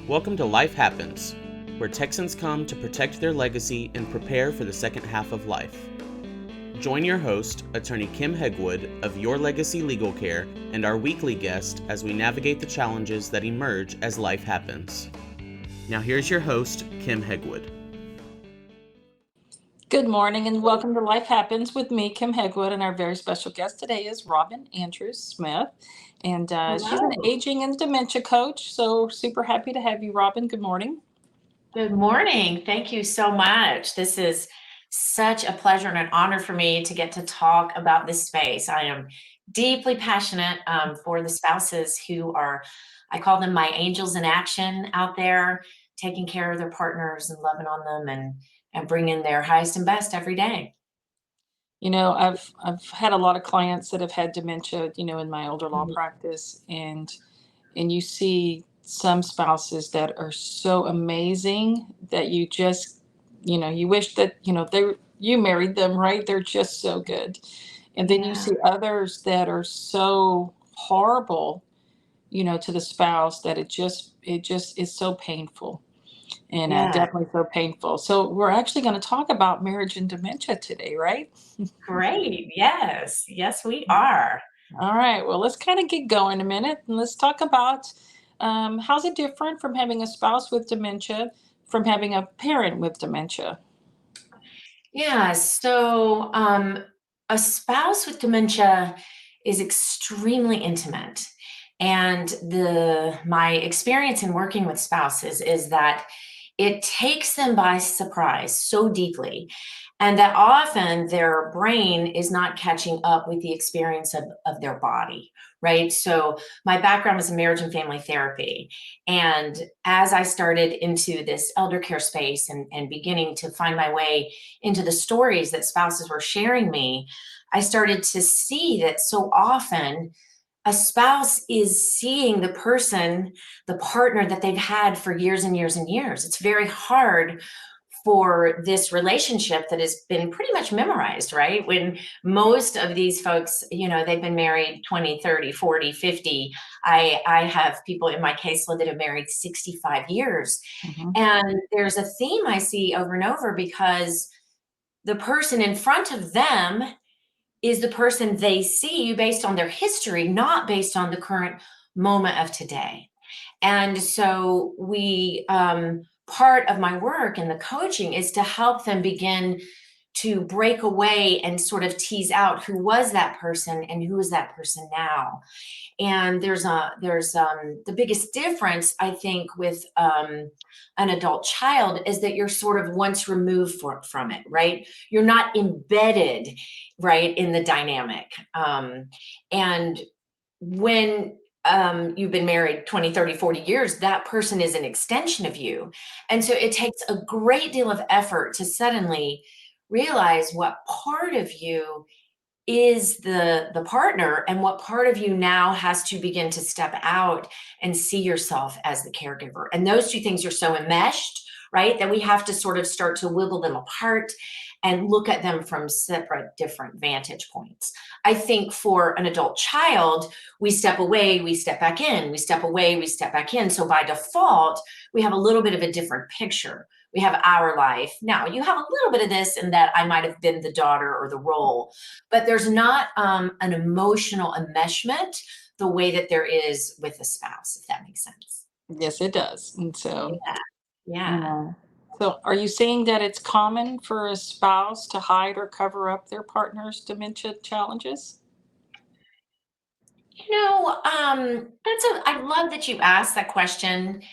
Welcome to Life Happens, where Texans come to protect their legacy and prepare for the second half of life. Join your host, attorney Kim Hegwood of Your Legacy Legal Care, and our weekly guest as we navigate the challenges that emerge as life happens. Now here's your host, Kim Hegwood. Good morning and welcome to Life Happens with me, Kim Hegwood, and our very special guest today is Robin Andrews Smith. And she's an Hello. aging and dementia coach. So super happy to have you, Robin. Good morning. Good morning. Thank you so much. This is such a pleasure and an honor for me to get to talk about this space. I am deeply passionate for the spouses who are, I call them my angels in action out there, taking care of their partners and loving on them and bringing their highest and best every day. You know, I've had a lot of clients that have had dementia, in my elder law Mhm. practice, and you see some spouses that are so amazing that you just, you wish that, you married them, right? They're just so good. And then you Yeah. see others that are so horrible, to the spouse that it just is so painful and Yeah. definitely so painful. So we're actually going to talk about marriage and dementia today, right? Great. Yes. Yes, we are. All right. Well, let's kind of get going a minute and let's talk about how's it different from having a spouse with dementia from having a parent with dementia? Yeah, so a spouse with dementia is extremely intimate. And my experience in working with spouses is that it takes them by surprise so deeply, and that often their brain is not catching up with the experience of their body, right? So my background is in marriage and family therapy. And as I started into this elder care space and beginning to find my way into the stories that spouses were sharing me, I started to see that so often a spouse is seeing the person, the partner that they've had for years and years and years. It's very hard for this relationship that has been pretty much memorized, right? When most of these folks, they've been married 20, 30, 40, 50. I have people in my caseload that have married 65 years. Mhm. And there's a theme I see over and over because the person in front of them is the person they see based on their history, not based on the current moment of today. And so part of my work in the coaching is to help them begin to break away and sort of tease out who was that person and who is that person now. And there's the biggest difference, I think, with an adult child is that you're sort of once removed from it, right? You're not embedded, right, in the dynamic. And when you've been married 20, 30, 40 years, that person is an extension of you. And so it takes a great deal of effort to suddenly realize what part of you is the partner and what part of you now has to begin to step out and see yourself as the caregiver. And those two things are so enmeshed, right, that we have to sort of start to wiggle them apart and look at them from separate different vantage points. I think for an adult child, we step away, we step back in, we step away, we step back in. So by default, we have a little bit of a different picture. We have our life. Now, you have a little bit of this in that I might have been the daughter or the role, but there's not an emotional enmeshment the way that there is with a spouse, if that makes sense. Yes, it does. And so, Yeah. you Yeah. know, so are you saying that it's common for a spouse to hide or cover up their partner's dementia challenges? I love that you asked that question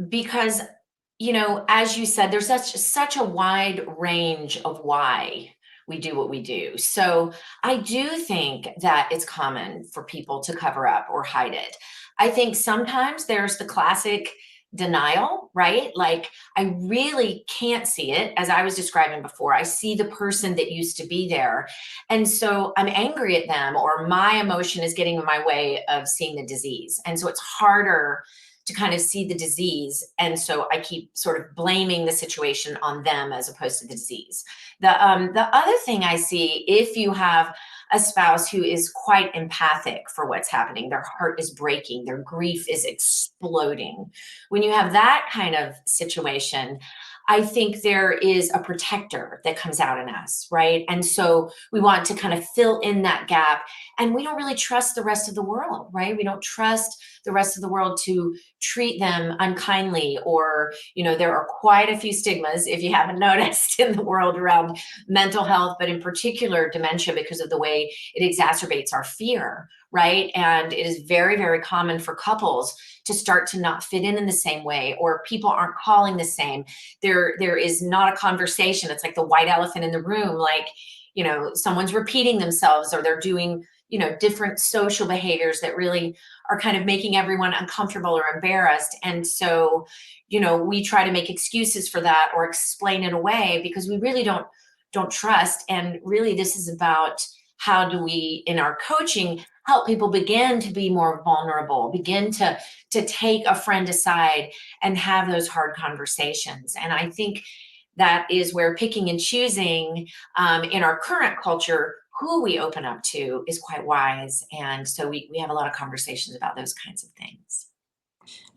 because, as you said, there's such a wide range of why we do what we do. So I do think that it's common for people to cover up or hide it. I think sometimes there's the classic denial, right? Like, I really can't see it, as I was describing before. I see the person that used to be there. And so I'm angry at them, or my emotion is getting in my way of seeing the disease. And so it's harder to kind of see the disease. And so I keep sort of blaming the situation on them as opposed to the disease. The other thing I see, if you have a spouse who is quite empathic for what's happening, their heart is breaking, their grief is exploding. When you have that kind of situation, I think there is a protector that comes out in us, right? And so we want to kind of fill in that gap, and we don't really trust the rest of the world, right? We don't trust the rest of the world to treat them unkindly, or, there are quite a few stigmas, if you haven't noticed, in the world around mental health, but in particular dementia, because of the way it exacerbates our fear, right? And it is very, very common for couples to start to not fit in the same way, or people aren't calling the same. There is not a conversation. It's like the white elephant in the room, like, someone's repeating themselves, or they're doing, different social behaviors that really are kind of making everyone uncomfortable or embarrassed. And so, we try to make excuses for that or explain it away because we really don't trust. And really, this is about how do we, in our coaching, help people begin to be more vulnerable, begin to take a friend aside and have those hard conversations. And I think that is where picking and choosing in our current culture who we open up to is quite wise. And so we have a lot of conversations about those kinds of things.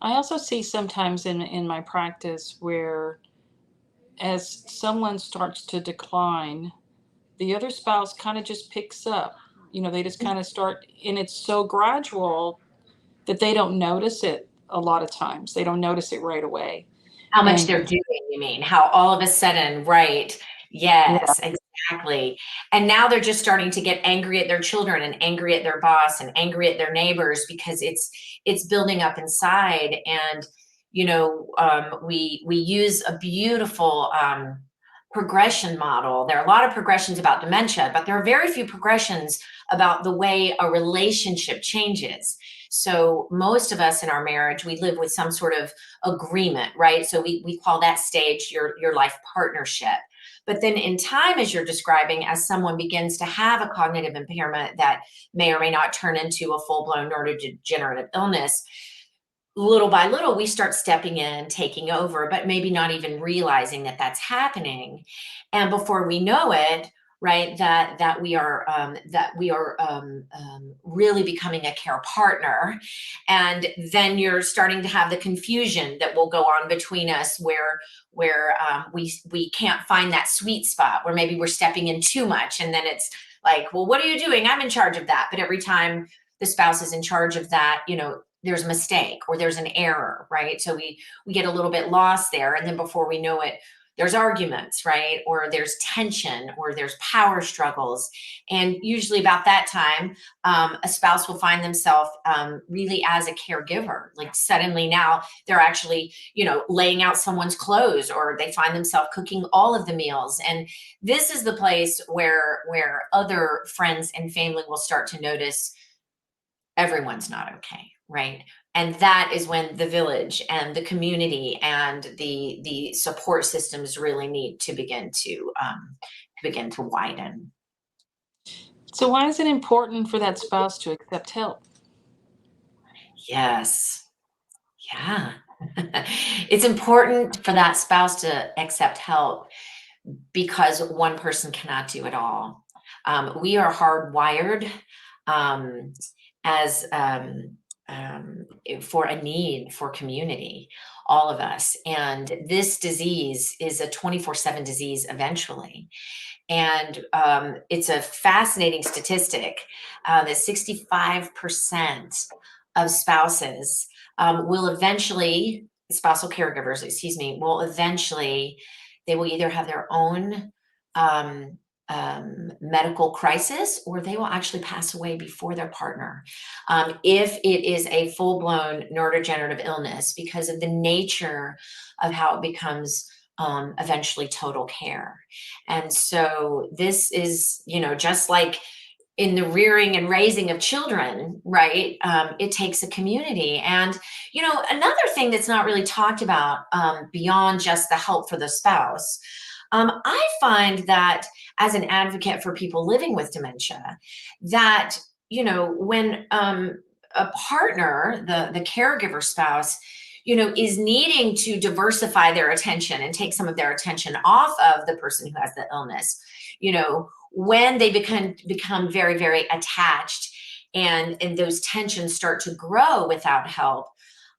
I also see sometimes in my practice where, as someone starts to decline, the other spouse kind of just picks up. They just kind of start, and it's so gradual that they don't notice it a lot of times. They don't notice it right away. How much And they're doing, you mean? How all of a sudden, right? yeah, Yes, exactly. And now they're just starting to get angry at their children and angry at their boss and angry at their neighbors because it's building up inside. And we use a beautiful progression model. There are a lot of progressions about dementia, but there are very few progressions about the way a relationship changes. So most of us in our marriage, we live with some sort of agreement, right? So we call that stage your life partnership. But then in time, as you're describing, as someone begins to have a cognitive impairment that may or may not turn into a full-blown neurodegenerative illness, little by little, we start stepping in, taking over, but maybe not even realizing that that's happening. And before we know it, right, that we are really becoming a care partner, and then you're starting to have the confusion that will go on between us, where we can't find that sweet spot, where maybe we're stepping in too much, and then it's like, well, what are you doing? I'm in charge of that. But every time the spouse is in charge of that, there's a mistake or there's an error, right? So we get a little bit lost there, and then before we know it, there's arguments, right? Or there's tension, or there's power struggles. And usually about that time, a spouse will find themselves really as a caregiver. Like suddenly now they're actually, laying out someone's clothes, or they find themselves cooking all of the meals. And this is the place where other friends and family will start to notice everyone's not okay, right? And that is when the village and the community and the support systems really need to begin to widen. so why is it important for that spouse to accept help? Yes. Yeah. It's important for that spouse to accept help because one person cannot do it all. We are hardwired um, as for a need for community, all of us. And this disease is a 24/7 disease eventually. And it's a fascinating statistic that 65% of spouses will eventually, spousal caregivers, excuse me, will eventually, they will either have their own um, medical crisis, or they will actually pass away before their partner. If it is a full-blown neurodegenerative illness, because of the nature of how it becomes eventually total care. And so this is, just like in the rearing and raising of children, right? It takes a community. And, another thing that's not really talked about beyond just the help for the spouse, I find that as an advocate for people living with dementia, that, when a partner, the caregiver spouse, is needing to diversify their attention and take some of their attention off of the person who has the illness, when they become very, very attached, and those tensions start to grow without help,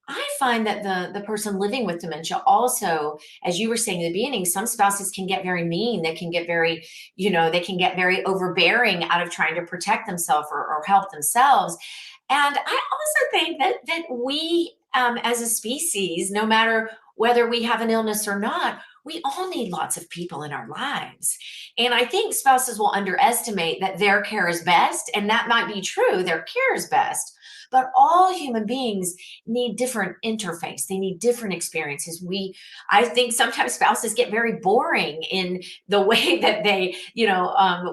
I find that the person living with dementia also, as you were saying in the beginning, some spouses can get very mean. They can get very, they can get very overbearing out of trying to protect themselves or help themselves. And I also think that we, as a species, no matter whether we have an illness or not, we all need lots of people in our lives. And I think spouses will underestimate that their care is best, and that might be true. Their care is best. But all human beings need different interface. They need different experiences. I think sometimes spouses get very boring in the way that they,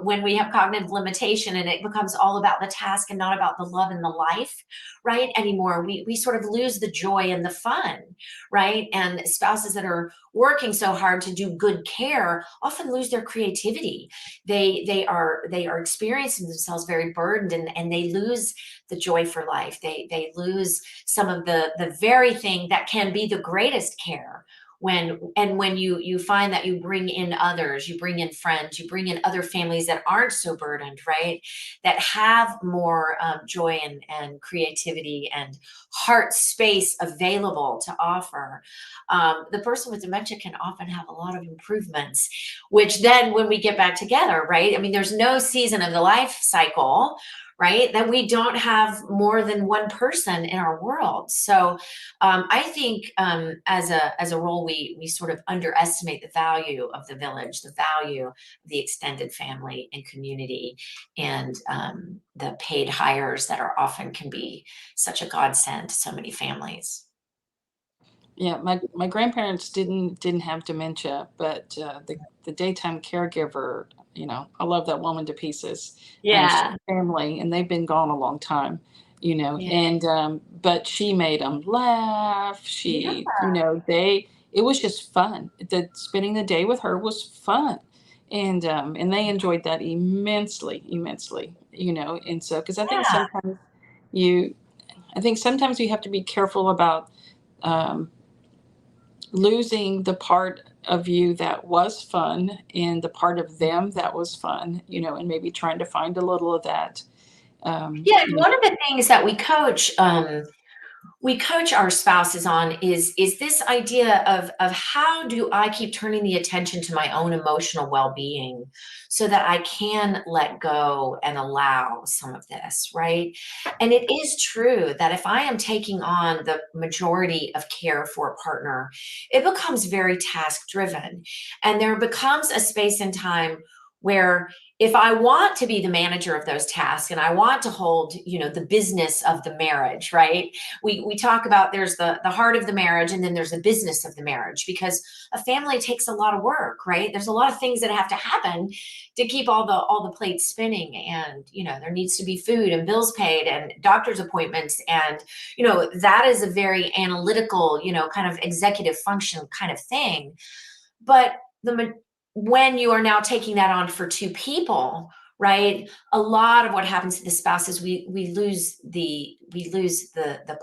when we have cognitive limitation and it becomes all about the task and not about the love and the life, right? Anymore, we sort of lose the joy and the fun, right? And spouses that are working so hard to do good care often lose their creativity. They are experiencing themselves very burdened, and they lose the joy for life. They lose some of the very thing that can be the greatest care. When you find that you bring in others, you bring in friends, you bring in other families that aren't so burdened, right? That have more joy and creativity and heart space available to offer. The person with dementia can often have a lot of improvements, which then when we get back together, right? I mean, there's no season of the life cycle, right, that we don't have more than one person in our world. So I think as a role, we sort of underestimate the value of the village, the value of the extended family and community, and the paid hires that are often can be such a godsend to so many families. Yeah, my grandparents didn't have dementia, but the daytime caregiver, I love that woman to pieces. She's Yeah. family, and they've been gone a long time, Yeah. and but she made them laugh. Yeah. It was just fun. Spending the day with her was fun, and they enjoyed that immensely, immensely. And so because Yeah. you, I think sometimes you have to be careful about. Um, Losing the part of you that was fun and the part of them that was fun, and maybe trying to find a little of that. Yeah, and one of the things that we coach our spouses on is this idea of how do I keep turning the attention to my own emotional well-being so that I can let go and allow some of this, right? And it is true that if I am taking on the majority of care for a partner, it becomes very task driven, and there becomes a space and time where if I want to be the manager of those tasks and I want to hold, the business of the marriage, right? We talk about there's the heart of the marriage, and then there's the business of the marriage, because a family takes a lot of work, right? There's a lot of things that have to happen to keep all the plates spinning, and there needs to be food and bills paid and doctor's appointments, and that is a very analytical, kind of executive function kind of thing. But when you are now taking that on for two people, right? A lot of what happens to the spouse is we lose the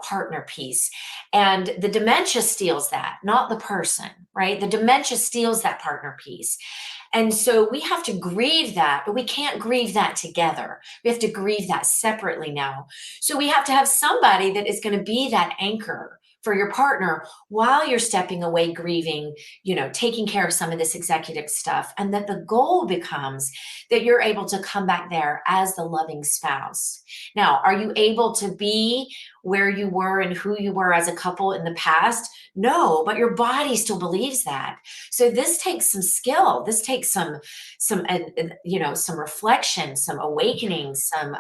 partner piece, and the dementia steals that, not the person, right? The dementia steals that partner piece. And so we have to grieve that, but we can't grieve that together. We have to grieve that separately now. So we have to have somebody that is going to be that anchor for your partner while you're stepping away, grieving, taking care of some of this executive stuff. And that the goal becomes that you're able to come back there as the loving spouse. Now, are you able to be where you were and who you were as a couple in the past? No, but your body still believes that. So this takes some skill. This takes some reflection, some awakening, some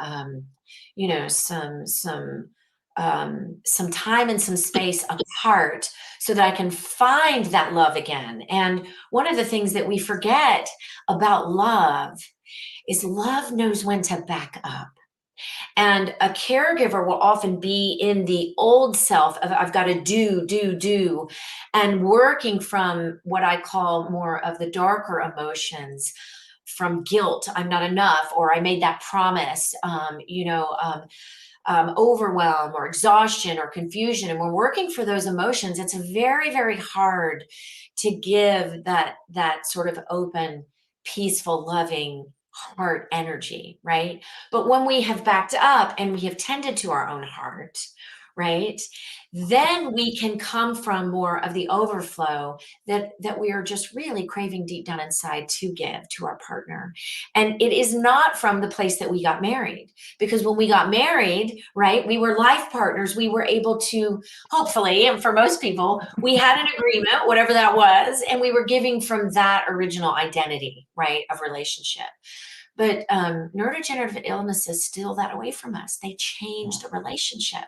time and some space apart so that I can find that love again. And one of the things that we forget about love is love knows when to back up. And a caregiver will often be in the old self of I've got to do, and working from what I call more of the darker emotions, from guilt, I'm not enough, or I made that promise, overwhelm or exhaustion or confusion, and we're working for those emotions, it's very, very hard to give that sort of open, peaceful, loving heart energy, right? But when we have backed up and we have tended to our own heart, right, then we can come from more of the overflow that we are just really craving deep down inside to give to our partner. And it is not from the place that we got married, because when we got married, right, we were life partners. We were able to, hopefully, and for most people, we had an agreement, whatever that was, and we were giving from that original identity, right, of relationship. But neurodegenerative illnesses steal that away from us. They change the relationship.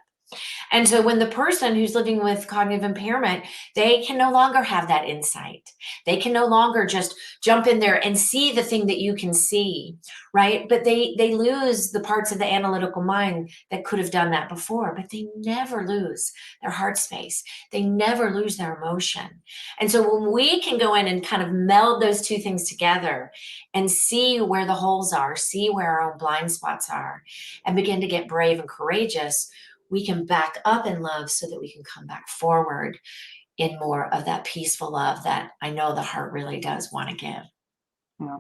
And so when the person who's living with cognitive impairment, they can no longer have that insight. They can no longer just jump in there and see the thing that you can see, right? But they lose the parts of the analytical mind that could have done that before, but they never lose their heart space. They never lose their emotion. And so when we can go in and kind of meld those two things together and see where the holes are, see where our own blind spots are, and begin to get brave and courageous, we can back up in love so that we can come back forward in more of that peaceful love that I know the heart really does want to give. Yeah.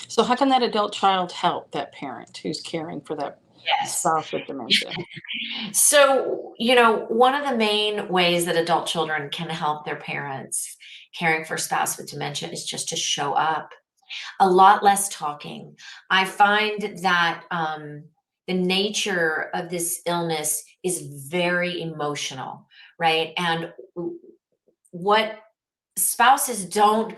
So how can that adult child help that parent who's caring for that Yes. spouse with dementia? So, one of the main ways that adult children can help their parents caring for a spouse with dementia is just to show up. A lot less talking. I find that the nature of this illness is very emotional, right? And what spouses don't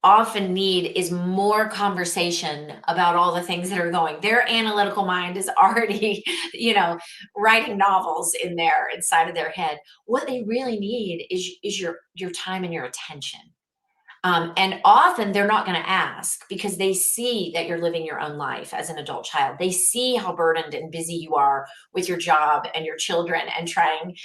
often need is more conversation about all the things that are going. Their analytical mind is already, writing novels in there inside of their head. What they really need is your time and your attention. And often they're not going to ask because they see that you're living your own life as an adult child. They see how burdened and busy you are with your job and your children and trying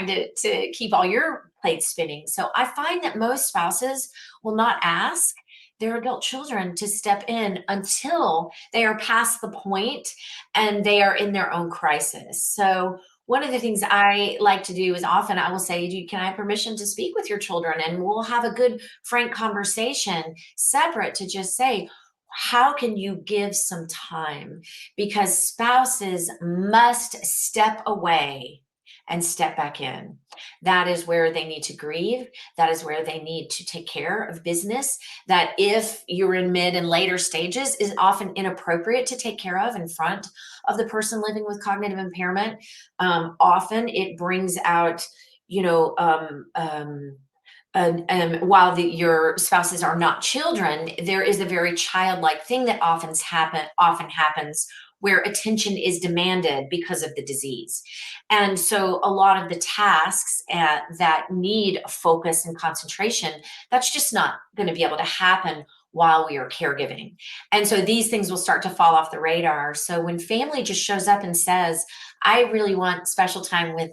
to keep all your plates spinning. So I find that most spouses will not ask their adult children to step in until they are past the point and they are in their own crisis. So one of the things I like to do is often I will say, can I have permission to speak with your children? And we'll have a good, frank conversation separate to just say, how can you give some time? Because spouses must step away and step back in. That is where they need to grieve. That is where they need to take care of business. That if you're in mid and later stages is often inappropriate to take care of in front of the person living with cognitive impairment. Often it brings out, while your spouses are not children, there is a very childlike thing that often happens where attention is demanded because of the disease. And so a lot of the tasks that need focus and concentration, that's just not going to be able to happen while we are caregiving. And so these things will start to fall off the radar. So when family just shows up and says, I really want special time with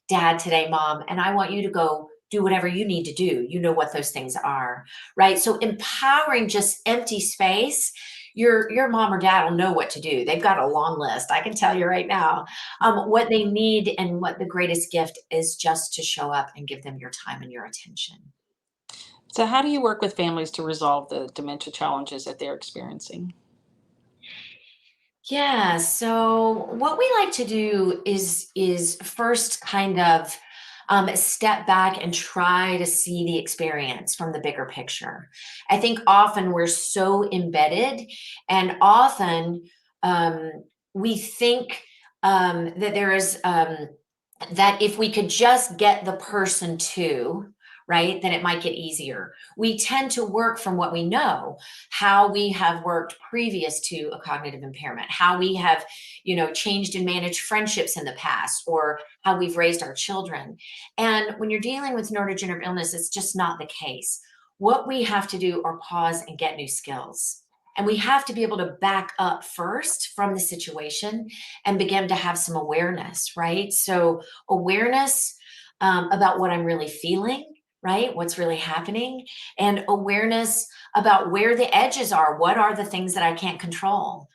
dad today, mom, and I want you to go do whatever you need to do. You know what those things are, right? So empowering just empty space, your mom or dad will know what to do. They've got a long list. I can tell you right now what they need, and what the greatest gift is just to show up and give them your time and your attention. So how do you work with families to resolve the dementia challenges that they're experiencing? Yeah, so what we like to do is first kind of step back and try to see the experience from the bigger picture. I think often we're so embedded, and often we think that there is that if we could just get the person to, right, then it might get easier. We tend to work from what we know, how we have worked previous to a cognitive impairment, how we have, changed and managed friendships in the past, or how we've raised our children. And when you're dealing with neurodegenerative illness, it's just not the case. What we have to do are pause and get new skills. And we have to be able to back up first from the situation and begin to have some awareness, right? So awareness about what I'm really feeling, right? What's really happening, and awareness about where the edges are. What are the things that I can't control?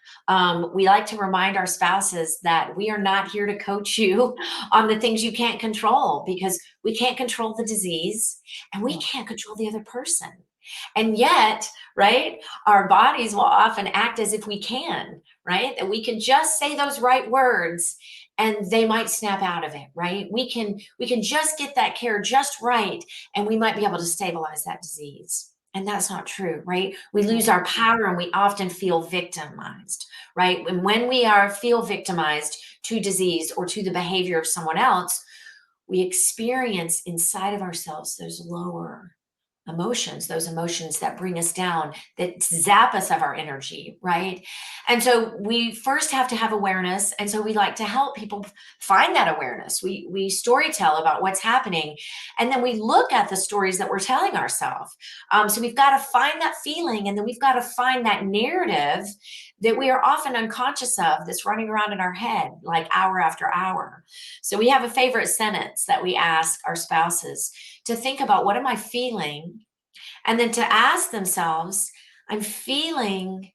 We like to remind our spouses that we are not here to coach you on the things you can't control, because we can't control the disease and we can't control the other person. And yet, right, our bodies will often act as if we can, right? That we can just say those right words and they might snap out of it, right? We can just get that care just right and we might be able to stabilize that disease. And that's not true, right? We lose our power and we often feel victimized, right? And when we feel victimized to disease or to the behavior of someone else, we experience inside of ourselves those lower emotions, those emotions that bring us down, that zap us of our energy, right? And so we first have to have awareness. And so we like to help people find that awareness. We story tell about what's happening, and then we look at the stories that we're telling ourselves. So we've got to find that feeling, and then we've got to find that narrative that we are often unconscious of, that's running around in our head like hour after hour. So we have a favorite sentence that we ask our spouses to think about: what am I feeling? And then to ask themselves, I'm feeling,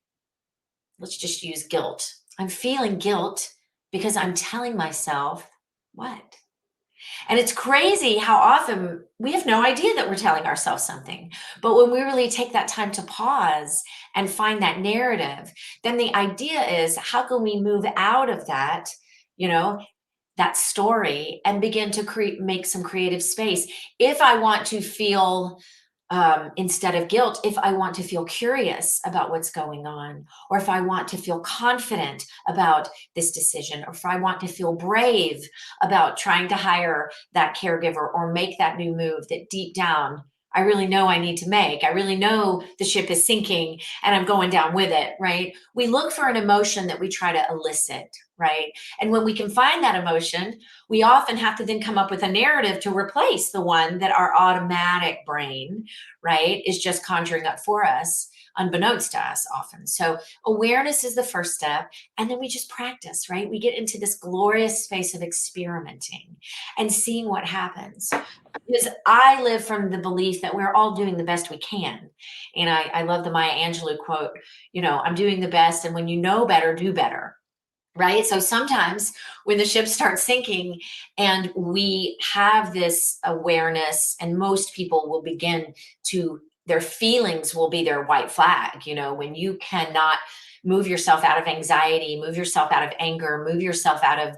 let's just use guilt. I'm feeling guilt because I'm telling myself what? And it's crazy how often we have no idea that we're telling ourselves something. But when we really take that time to pause and find that narrative, then the idea is, how can we move out of that, that story, and begin to make some creative space? If I want to feel, instead of guilt, if I want to feel curious about what's going on, or if I want to feel confident about this decision, or if I want to feel brave about trying to hire that caregiver or make that new move that deep down I really know I need to make. I really know the ship is sinking and I'm going down with it, right? We look for an emotion that we try to elicit, right? And when we can find that emotion, we often have to then come up with a narrative to replace the one that our automatic brain, right, is just conjuring up for us, unbeknownst to us often. So awareness is the first step. And then we just practice, right? We get into this glorious space of experimenting and seeing what happens. Because I live from the belief that we're all doing the best we can. And I love the Maya Angelou quote, I'm doing the best. And when you know better, do better. Right. So sometimes when the ship starts sinking and we have this awareness, and most people will begin to, their feelings will be their white flag. When you cannot move yourself out of anxiety, move yourself out of anger, move yourself out of,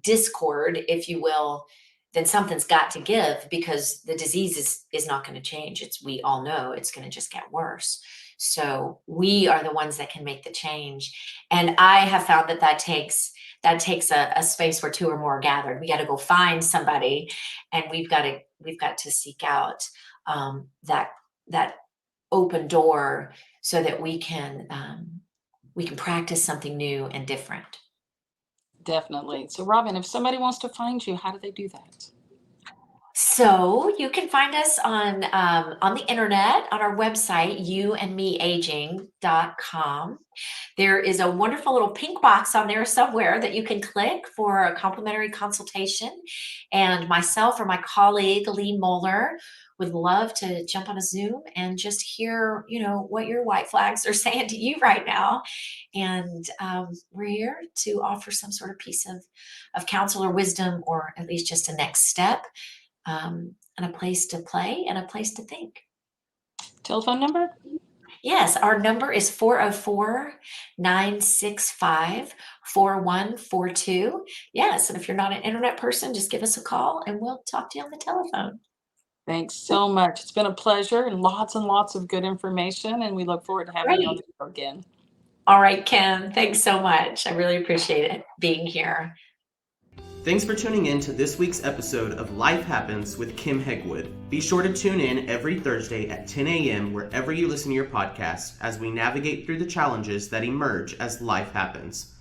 discord, if you will, then something's got to give, because the disease is not going to change. We all know it's going to just get worse. So we are the ones that can make the change. And I have found that takes a space where two or more are gathered. We got to go find somebody, and we've got to seek out that open door so that we can practice something new and different. Definitely. So Robin, if somebody wants to find you, how do they do that? So you can find us on the internet, on our website, youandmeaging.com. There is a wonderful little pink box on there somewhere that you can click for a complimentary consultation. And myself or my colleague, Lee Moeller, would love to jump on a Zoom and just hear, what your white flags are saying to you right now. And we're here to offer some sort of piece of counsel or wisdom, or at least just a next step, and a place to play and a place to think. Telephone number? Yes, our number is 404-965-4142. Yes, and if you're not an internet person, just give us a call and we'll talk to you on the telephone. Thanks so much. It's been a pleasure, and lots of good information, and we look forward to having you on the show again. All right, Kim, thanks so much. I really appreciate it being here. Thanks for tuning in to this week's episode of Life Happens with Kim Hegwood. Be sure to tune in every Thursday at 10 a.m. wherever you listen to your podcast as we navigate through the challenges that emerge as life happens.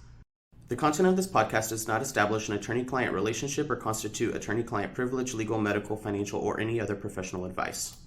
The content of this podcast does not establish an attorney-client relationship or constitute attorney-client privilege, legal, medical, financial, or any other professional advice.